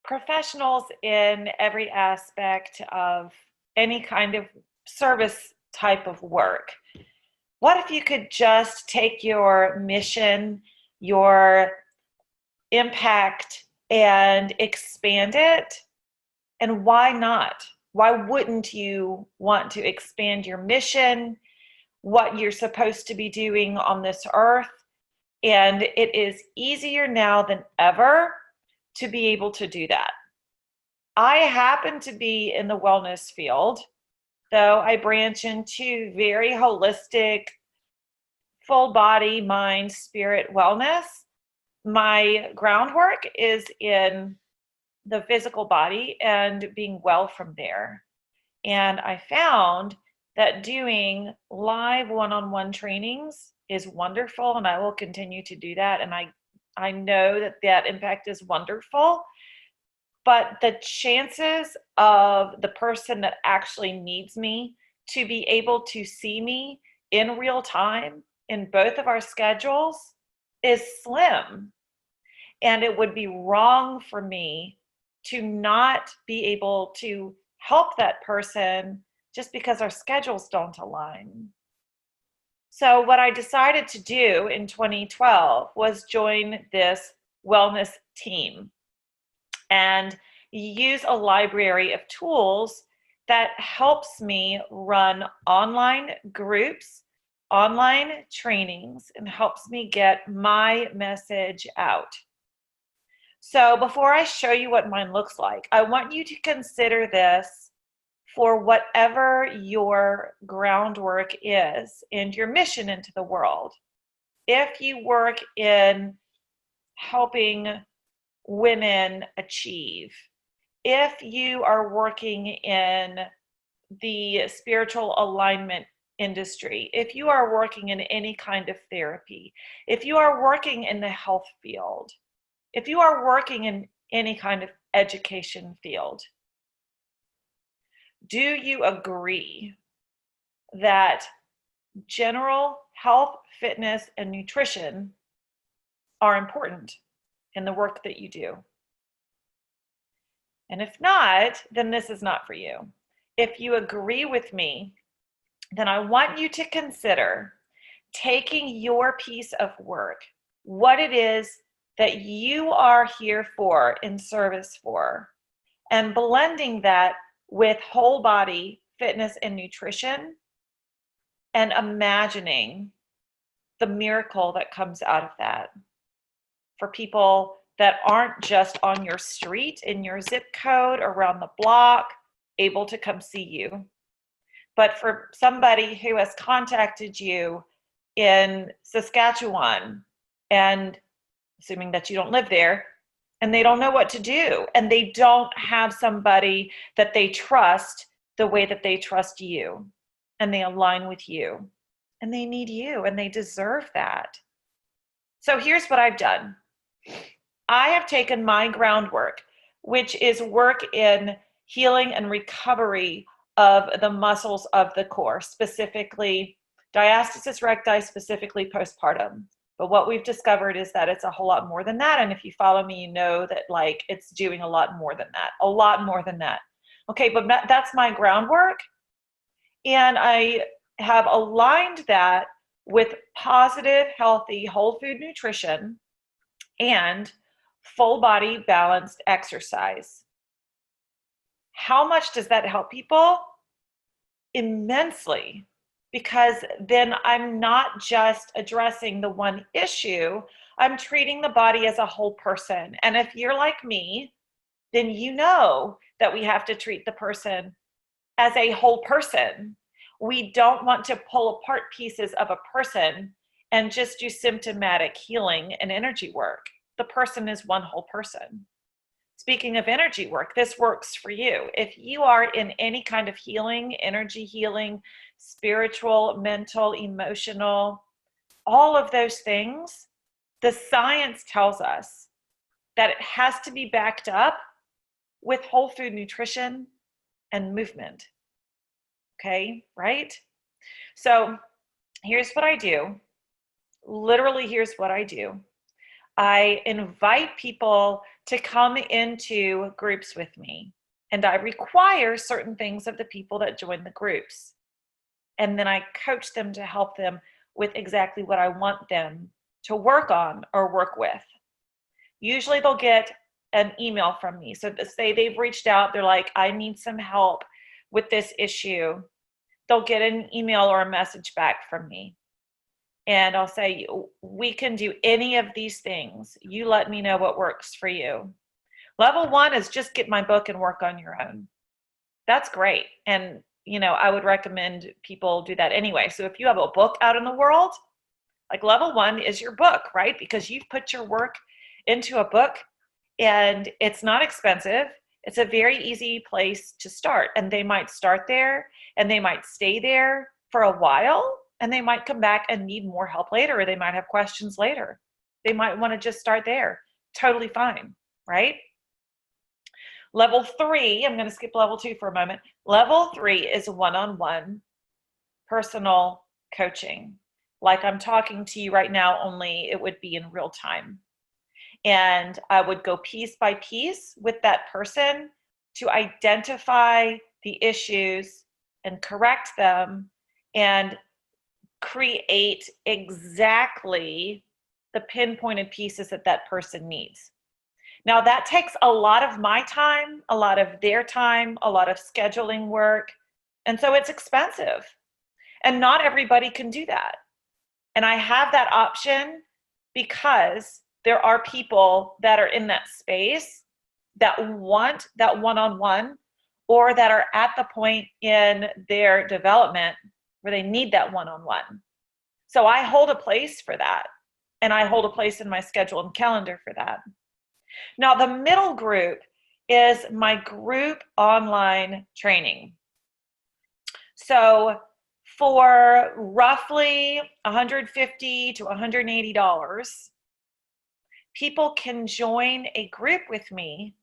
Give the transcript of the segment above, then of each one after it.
professionals in every aspect of any kind of service type of work. What if you could just take your mission, your impact, and expand it? And why not? Why wouldn't you want to expand your mission, what you're supposed to be doing on this earth? And it is easier now than ever to be able to do that. I happen to be in the wellness field, though I branch into very holistic, full body, mind, spirit wellness. My groundwork is in the physical body and being well from there. And I found that doing live one-on-one trainings is wonderful, and I will continue to do that. And I know that that impact is wonderful, but the chances of the person that actually needs me to be able to see me in real time in both of our schedules is slim. And it would be wrong for me to not be able to help that person just because our schedules don't align. So what I decided to do in 2012 was join this wellness team and use a library of tools that helps me run online groups, online trainings, and helps me get my message out. So before I show you what mine looks like, I want you to consider this for whatever your groundwork is and your mission into the world. If you work in helping women achieve, if you are working in the spiritual alignment industry, if you are working in any kind of therapy, if you are working in the health field, if you are working in any kind of education field, do you agree that general health, fitness, and nutrition are important in the work that you do? And if not, then this is not for you. If you agree with me, then I want you to consider taking your piece of work, what it is that you are here for, in service for, and blending that with whole body fitness and nutrition, and imagining the miracle that comes out of that for people that aren't just on your street, in your zip code, around the block, able to come see you, but for somebody who has contacted you in Saskatchewan, and assuming that you don't live there, and they don't know what to do, and they don't have somebody that they trust the way that they trust you, and they align with you, and they need you, and they deserve that. So here's what I've done. I have taken my groundwork, which is work in healing and recovery of the muscles of the core, specifically diastasis recti, specifically postpartum. But what we've discovered is that it's a whole lot more than that. And if you follow me, you know that like it's doing a lot more than that, a lot more than that. Okay, but that's my groundwork. And I have aligned that with positive, healthy, whole food nutrition and full body balanced exercise. How much does that help people? Immensely. Because then I'm not just addressing the one issue, I'm treating the body as a whole person. And if you're like me, then you know that we have to treat the person as a whole person. We don't want to pull apart pieces of a person and just do symptomatic healing and energy work. The person is one whole person. Speaking of energy work, this works for you. If you are in any kind of healing, energy healing, spiritual, mental, emotional, all of those things, the science tells us that it has to be backed up with whole food nutrition and movement. Okay, right? So here's what I do. Literally, here's what I do. I invite people to come into groups with me, and I require certain things of the people that join the groups. And then I coach them to help them with exactly what I want them to work on or work with. Usually they'll get an email from me. So say they've reached out, they're like, I need some help with this issue. They'll get an email or a message back from me. And I'll say, we can do any of these things. You let me know what works for you. Level 1 is just get my book and work on your own. That's great. And, I would recommend people do that anyway. So if you have a book out in the world, like level 1 is your book, right? Because you've put your work into a book and it's not expensive. It's a very easy place to start. And they might start there and they might stay there for a while and they might come back and need more help later, or they might have questions later. They might want to just start there. Totally fine, right? Level 3, I'm going to skip level 2 for a moment. Level 3 is one-on-one personal coaching. Like I'm talking to you right now, only it would be in real time. And I would go piece by piece with that person to identify the issues and correct them and create exactly the pinpointed pieces that that person needs. Now that takes a lot of my time, a lot of their time, a lot of scheduling work. And so it's expensive. And not everybody can do that. And I have that option because there are people that are in that space that want that one-on-one or that are at the point in their development where they need that one-on-one. So I hold a place for that. And I hold a place in my schedule and calendar for that. Now, the middle group is my group online training. So for roughly $150 to $180, people can join a group with me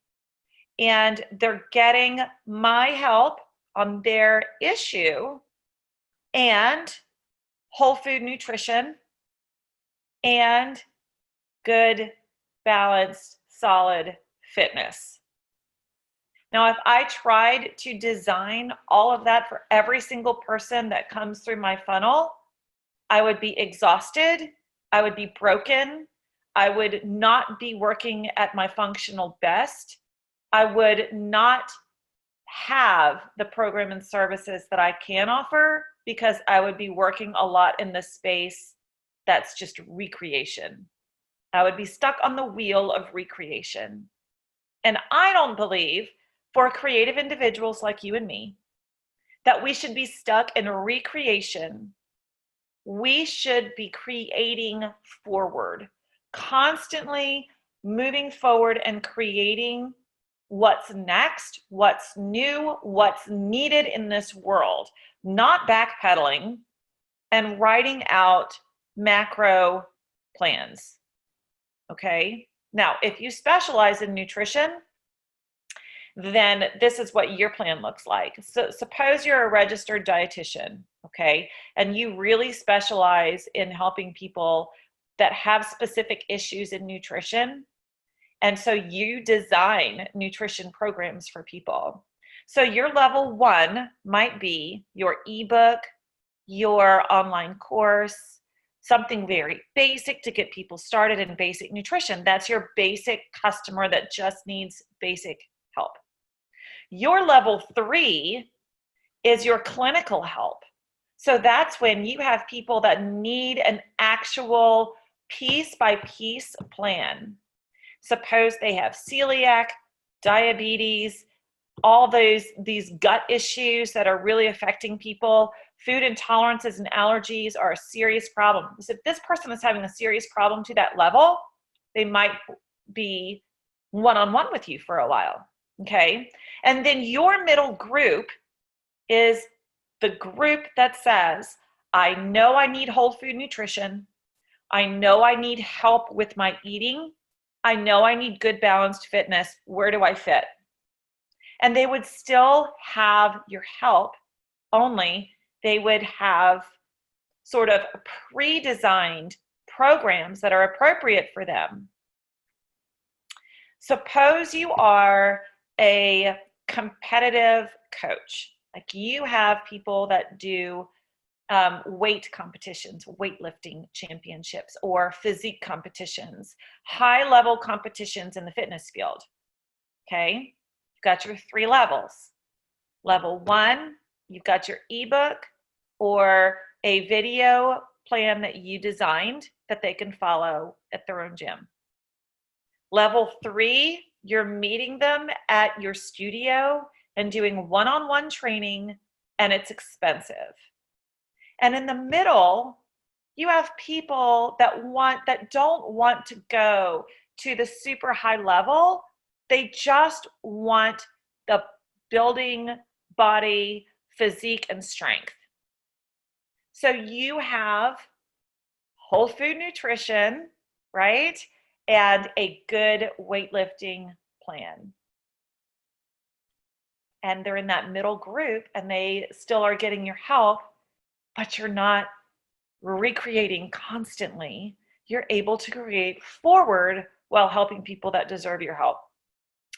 and they're getting my help on their issue and whole food nutrition and good, balanced, solid fitness. Now, if I tried to design all of that for every single person that comes through my funnel, I would be exhausted. I would be broken. I would not be working at my functional best. I would not have the program and services that I can offer because I would be working a lot in the space that's just recreation. I would be stuck on the wheel of recreation. And I don't believe, for creative individuals like you and me, that we should be stuck in recreation. We should be creating forward, constantly moving forward and creating what's next, what's new, what's needed in this world, not backpedaling and writing out macro plans. Okay. Now, if you specialize in nutrition, then this is what your plan looks like. So suppose you're a registered dietitian, okay, and you really specialize in helping people that have specific issues in nutrition. And so you design nutrition programs for people. So your level 1 might be your ebook, your online course, something very basic to get people started in basic nutrition. That's your basic customer that just needs basic help. Your level 3 is your clinical help. So that's when you have people that need an actual piece by piece plan. Suppose they have celiac, diabetes, all these gut issues that are really affecting people. Food intolerances and allergies are a serious problem. So if this person is having a serious problem to that level, they might be one-on-one with you for a while, okay? And then your middle group is the group that says, I know I need whole food nutrition. I know I need help with my eating. I know I need good balanced fitness. Where do I fit? And they would still have your help, only they would have sort of pre-designed programs that are appropriate for them. Suppose you are a competitive coach. Like you have people that do weight competitions, weightlifting championships, or physique competitions, high level competitions in the fitness field. Okay, you've got your 3 levels. Level 1, you've got your ebook or a video plan that you designed that they can follow at their own gym. Level 3, you're meeting them at your studio and doing one-on-one training, and it's expensive. And in the middle, you have people that don't want to go to the super high level. They just want the building body, physique, and strength. So you have whole food nutrition, right? And a good weightlifting plan. And they're in that middle group and they still are getting your help, but you're not recreating constantly. You're able to create forward while helping people that deserve your help.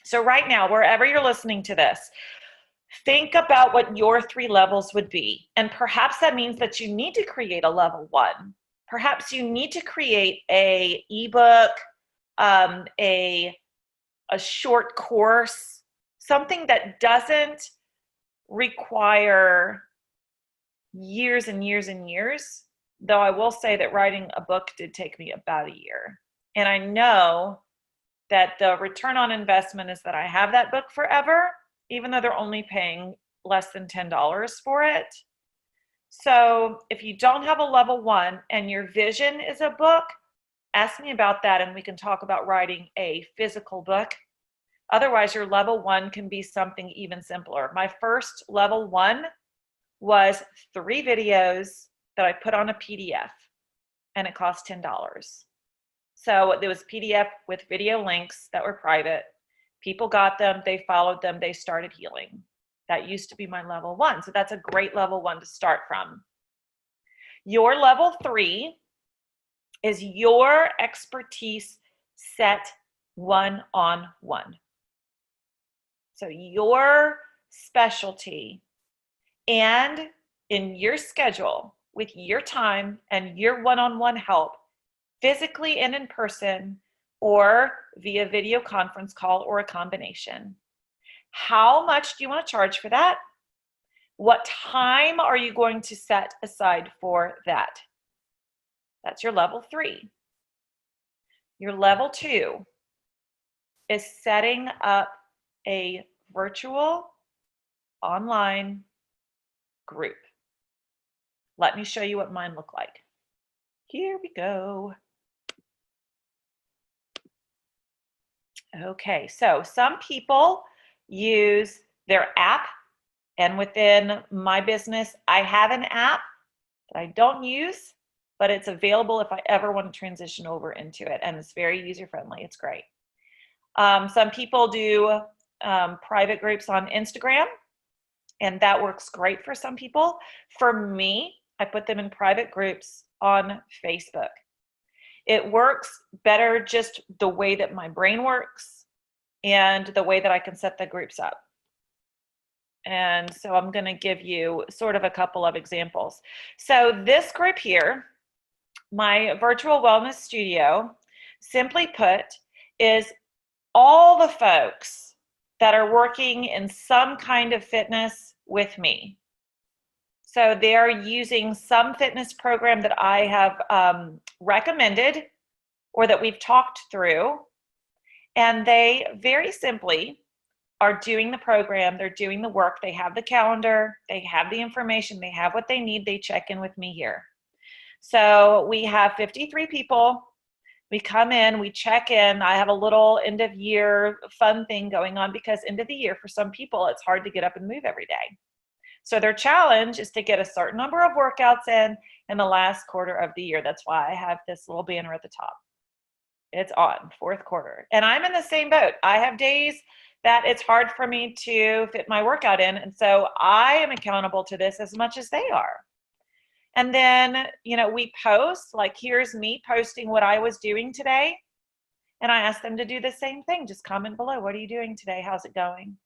So right now, wherever you're listening to this, think about what your 3 levels would be. And perhaps that means that you need to create a level 1. Perhaps you need to create a ebook, a short course, something that doesn't require years and years and years. Though I will say that writing a book did take me about a year. And I know that the return on investment is that I have that book forever, even though they're only paying less than $10 for it. So if you don't have a level 1 and your vision is a book, ask me about that and we can talk about writing a physical book. Otherwise, your level 1 can be something even simpler. My first level 1 was 3 videos that I put on a PDF, and it cost $10. So there was PDF with video links that were private. People got them, they followed them, they started healing. That used to be my level 1. So that's a great level 1 to start from. Your level 3 is your expertise set one-on-one. So your specialty, and in your schedule with your time and your one-on-one help, physically and in person or via video conference call or a combination. How much do you want to charge for that? What time are you going to set aside for that? That's your level 3. Your level 2 is setting up a virtual online group. Let me show you what mine look like. Here we go. Okay, so some people use their app, and within my business, I have an app that I don't use, but it's available if I ever want to transition over into it, and it's very user-friendly. It's great. Some people do private groups on Instagram, and that works great for some people. For me, I put them in private groups on Facebook. It works better just the way that my brain works and the way that I can set the groups up. And so I'm going to give you sort of a couple of examples. So this group here, my virtual wellness studio, simply put, is all the folks that are working in some kind of fitness with me. So they're using some fitness program that I have recommended or that we've talked through. And they very simply are doing the program, they're doing the work, they have the calendar, they have the information, they have what they need, they check in with me here. So we have 53 people. We come in, we check in. I have a little end of year fun thing going on because end of the year for some people, it's hard to get up and move every day. So their challenge is to get a certain number of workouts in the last quarter of the year. That's why I have this little banner at the top. It's on, 4th quarter. And I'm in the same boat. I have days that it's hard for me to fit my workout in. And so I am accountable to this as much as they are. And then, we post, like here's me posting what I was doing today. And I ask them to do the same thing. Just comment below. What are you doing today? How's it going?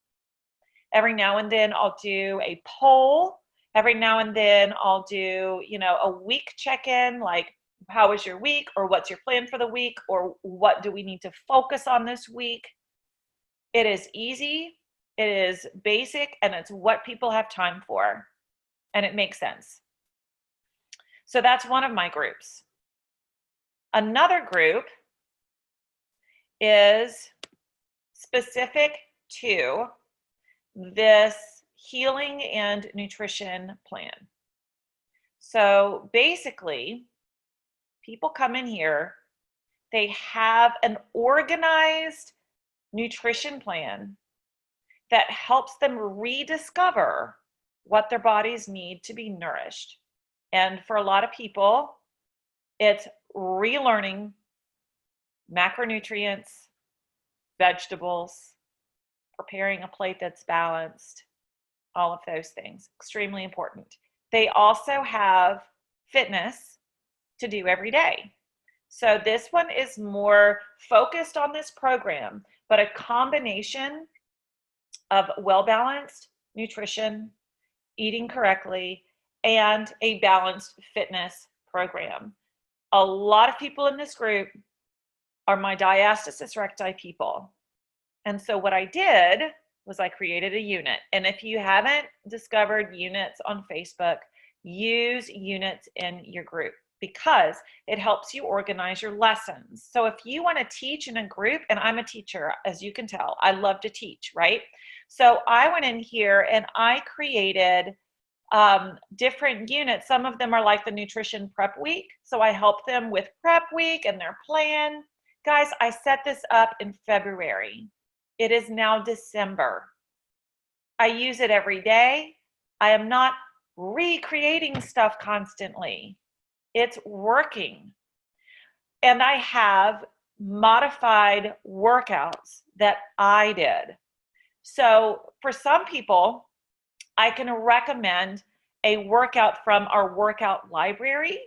Every now and then I'll do a poll. Every now and then I'll do, a week check-in, like how was your week, or what's your plan for the week, or what do we need to focus on this week? It is easy, it is basic, and it's what people have time for, and it makes sense. So that's one of my groups. Another group is specific to this healing and nutrition plan. So basically, people come in here, they have an organized nutrition plan that helps them rediscover what their bodies need to be nourished. And for a lot of people, it's relearning macronutrients, vegetables, preparing a plate that's balanced, all of those things, extremely important. They also have fitness to do every day. So this one is more focused on this program, but a combination of well-balanced nutrition, eating correctly, and a balanced fitness program. A lot of people in this group are my diastasis recti people. And so what I did was I created a unit. And if you haven't discovered units on Facebook, use units in your group because it helps you organize your lessons. So if you want to teach in a group, and I'm a teacher, as you can tell, I love to teach, right? So I went in here and I created different units. Some of them are like the nutrition prep week. So I help them with prep week and their plan. Guys, I set this up in February. It is now December. I use it every day. I am not recreating stuff constantly. It's working. And I have modified workouts that I did. So for some people, I can recommend a workout from our workout library.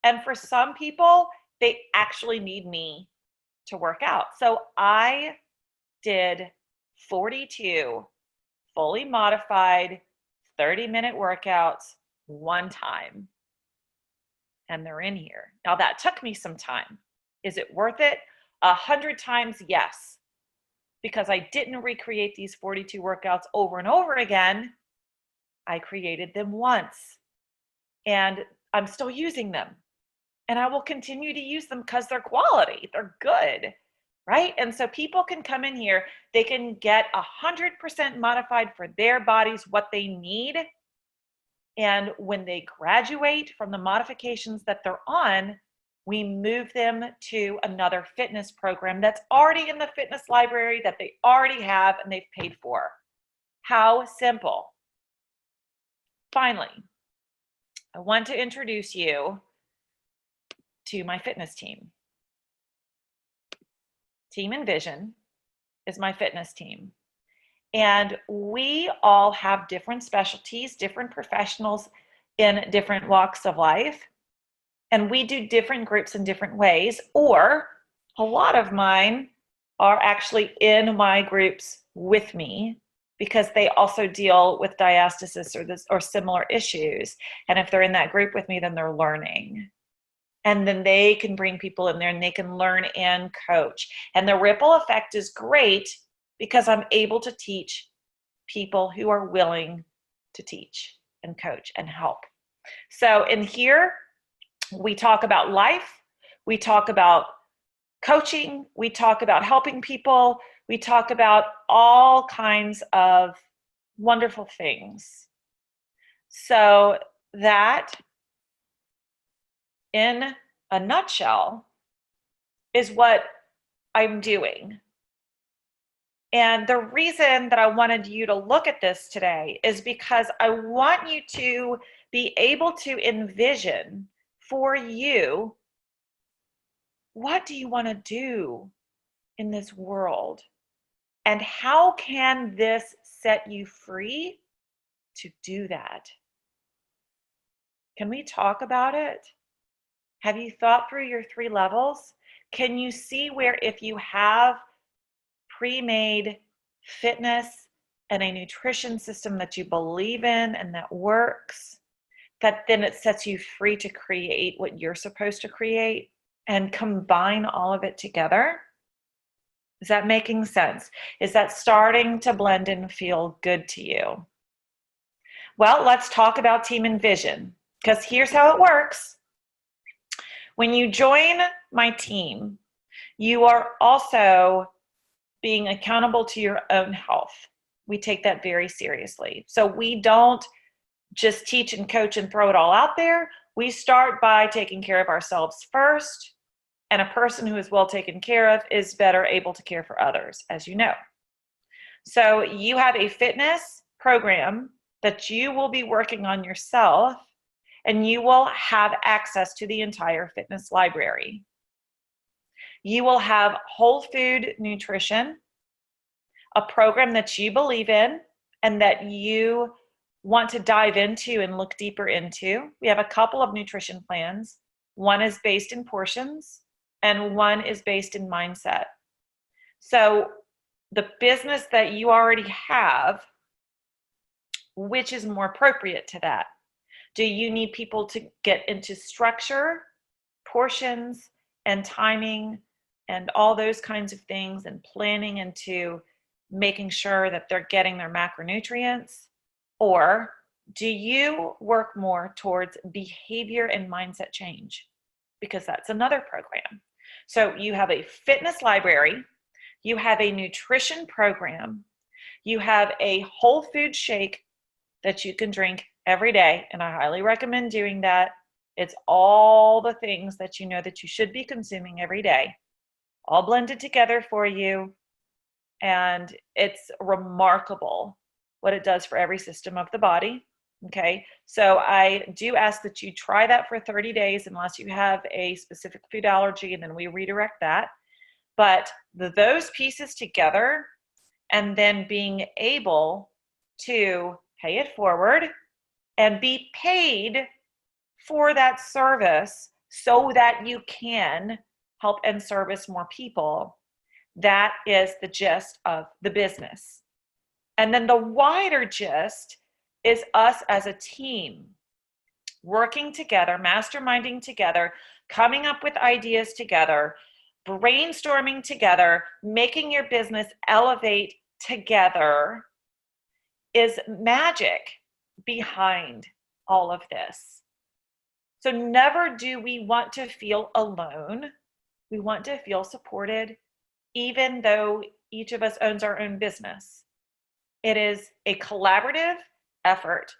And for some people, they actually need me to work out. So I did 42 fully modified 30-minute workouts one time. And they're in here. Now that took me some time. Is it worth it? 100 times, yes. Because I didn't recreate these 42 workouts over and over again. I created them once. And I'm still using them. And I will continue to use them because they're quality. They're good. Right? And so people can come in here, they can get 100% modified for their bodies, what they need. And when they graduate from the modifications that they're on, we move them to another fitness program that's already in the fitness library that they already have and they've paid for. How simple. Finally, I want to introduce you to my fitness team. Team Envision is my fitness team. And we all have different specialties, different professionals in different walks of life. And we do different groups in different ways, or a lot of mine are actually in my groups with me because they also deal with diastasis or similar issues. And if they're in that group with me, then they're learning. And then they can bring people in there and they can learn and coach. And the ripple effect is great because I'm able to teach people who are willing to teach and coach and help. So in here, we talk about life, we talk about coaching, we talk about helping people, we talk about all kinds of wonderful things. So that, in a nutshell, is what I'm doing. And the reason that I wanted you to look at this today is because I want you to be able to envision for you, what do you want to do in this world? And how can this set you free to do that? Can we talk about it? Have you thought through your 3 levels? Can you see where if you have pre-made fitness and a nutrition system that you believe in and that works, that then it sets you free to create what you're supposed to create and combine all of it together? Is that making sense? Is that starting to blend and feel good to you? Well, let's talk about Team Envision, because here's how it works. When you join my team, you are also being accountable to your own health. We take that very seriously. So we don't just teach and coach and throw it all out there. We start by taking care of ourselves first, and a person who is well taken care of is better able to care for others, as you know. So you have a fitness program that you will be working on yourself, and you will have access to the entire fitness library. You will have whole food nutrition, a program that you believe in and that you want to dive into and look deeper into. We have a couple of nutrition plans. One is based in portions and one is based in mindset. So the business that you already have, which is more appropriate to that? Do you need people to get into structure, portions, and timing, and all those kinds of things, and planning into making sure that they're getting their macronutrients? Or do you work more towards behavior and mindset change? Because that's another program. So you have a fitness library, you have a nutrition program, you have a whole food shake that you can drink every day, and I highly recommend doing that. It's all the things that you know that you should be consuming every day, all blended together for you, and it's remarkable what it does for every system of the body. Okay, so I do ask that you try that for 30 days unless you have a specific food allergy, and then we redirect that. But those pieces together, and then being able to pay it forward and be paid for that service so that you can help and service more people, that is the gist of the business. And then the wider gist is us as a team working together, masterminding together, coming up with ideas together, brainstorming together, making your business elevate together is magic behind all of this. So never do we want to feel alone. We want to feel supported, even though each of us owns our own business. It is a collaborative effort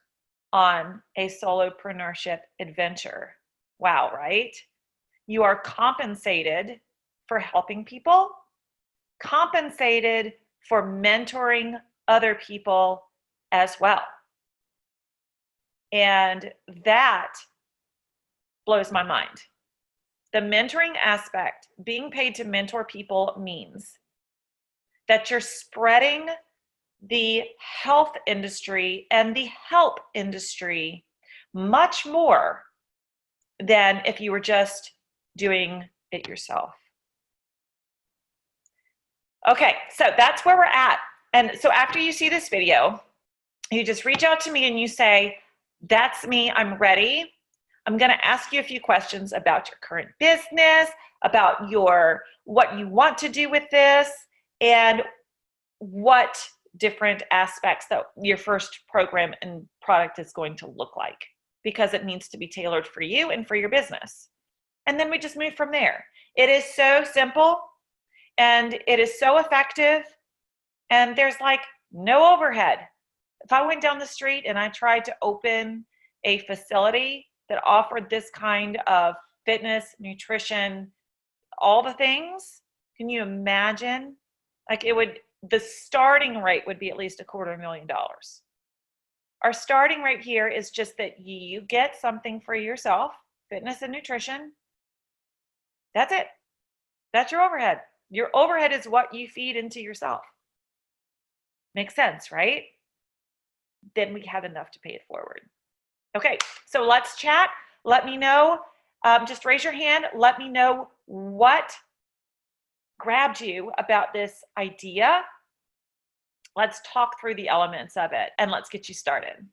on a solopreneurship adventure. Wow, right? You are compensated for helping people, compensated for mentoring other people as well. And that blows my mind. The mentoring aspect, being paid to mentor people, means that you're spreading the health industry and the help industry much more than if you were just doing it yourself. Okay, so that's where we're at. And so after you see this video, you just reach out to me and you say, that's me, I'm ready. I'm going to ask you a few questions about your current business, about what you want to do with this, and what different aspects that your first program and product is going to look like, because it needs to be tailored for you and for your business. And then we just move from there. It is so simple and it is so effective, and there's like no overhead. If I went down the street and I tried to open a facility that offered this kind of fitness, nutrition, all the things, can you imagine? Like the starting rate would be at least $250,000. Our starting rate here is just that you get something for yourself, fitness and nutrition. That's it. That's your overhead. Your overhead is what you feed into yourself. Makes sense, right? Then we have enough to pay it forward. Okay, so let's chat. Let me know. Just raise your hand. Let me know what grabbed you about this idea. Let's talk through the elements of it and let's get you started.